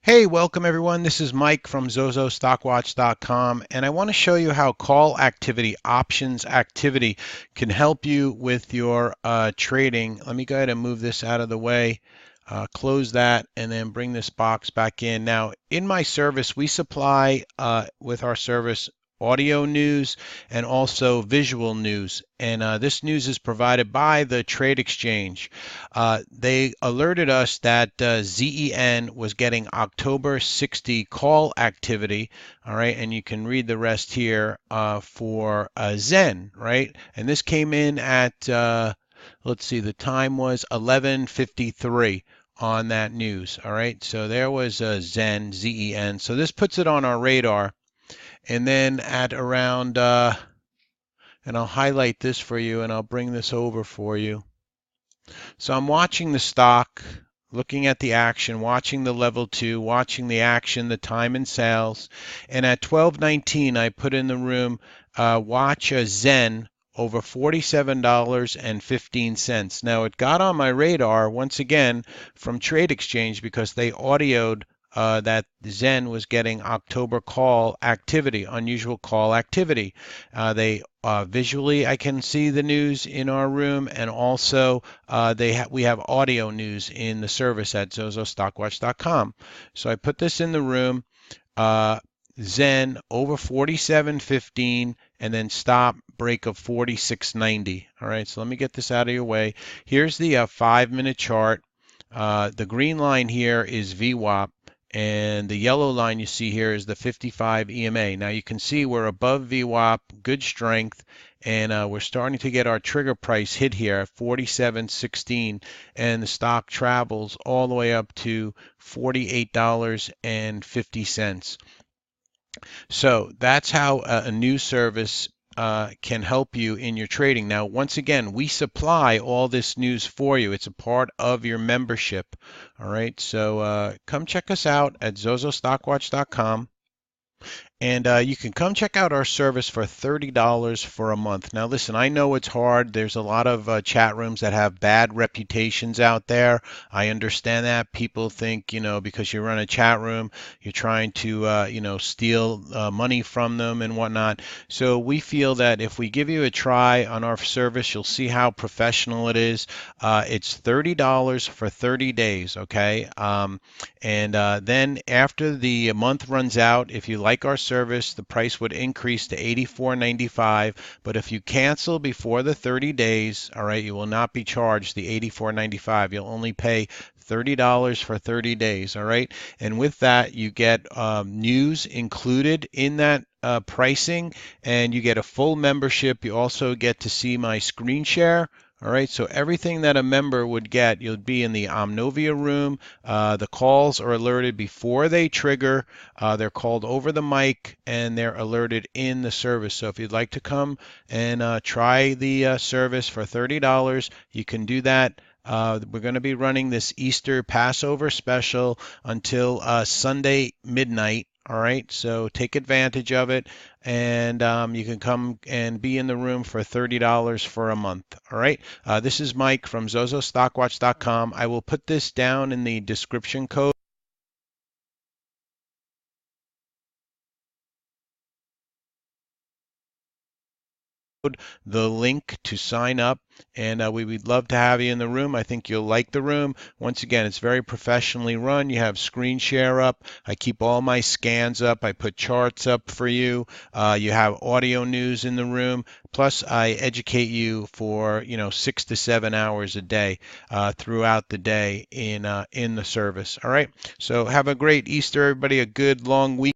Hey, welcome everyone. This is Mike from ZozoStockwatch.com, and I want to show you how call activity, options activity, can help you with your trading. Let me go ahead and move this out of the way, close that, and then bring this box back in. Now, in my service, we supply with our service audio news and also visual news. And this news is provided by the Trade Exchange. They alerted us that ZEN was getting October 60 call activity. All right, and you can read the rest here for ZEN, right? And this came in at, let's see, the time was 11:53 on that news. All right, so there was ZEN, ZEN. So this puts it on our radar. And then at around, and I'll highlight this for you and I'll bring this over for you. So I'm watching the stock, looking at the action, watching the level 2, watching the action, the time and sales. And at 12:19, I put in the room, watch a ZEN over $47.15. Now it got on my radar once again from Trade Exchange because they audioed that ZEN was getting October call activity, unusual call activity. They visually, I can see the news in our room, and also we have audio news in the service at ZozoStockwatch.com. So I put this in the room. ZEN over 47.15 and then stop break of 46.90. All right, so let me get this out of your way. Here's the 5-minute chart. The green line here is VWAP. And the yellow line you see here is the 55 EMA. Now you can see we're above VWAP, good strength, and we're starting to get our trigger price hit here at 47.16, and the stock travels all the way up to $48.50. So that's how a new service can help you in your trading. Now, once again, we supply all this news for you. It's a part of your membership. All right, so come check us out at ZozoStockwatch.com. And you can come check out our service for $30 for a month. Now, listen, I know it's hard. There's a lot of chat rooms that have bad reputations out there. I understand that. People think, because you run a chat room, you're trying to, steal money from them and whatnot. So we feel that if we give you a try on our service, you'll see how professional it is. It's $30 for 30 days, okay? And then after the month runs out, if you like our service, the price would increase to $84.95. But if you cancel before the 30 days, all right, you will not be charged the $84.95. You'll only pay $30 for 30 days, all right? And with that, you get news included in that pricing, and you get a full membership. You also get to see my screen share. All right, so everything that a member would get, you'll be in the Omnovia room. The calls are alerted before they trigger. They're called over the mic, and they're alerted in the service. So if you'd like to come and try the service for $30, you can do that. We're going to be running this Easter Passover special until Sunday midnight. All right, so take advantage of it, and you can come and be in the room for $30 for a month. All right, this is Mike from ZozoStockwatch.com. I will put this down in the description code. The link to sign up, and we would love to have you in the room. I think you'll like the room. Once again, it's very professionally run. You have screen share up. I keep all my scans up. I put charts up for you. You have audio news in the room. Plus, I educate you for 6 to 7 hours a day throughout the day in the service. All right. So have a great Easter, everybody. A good long week.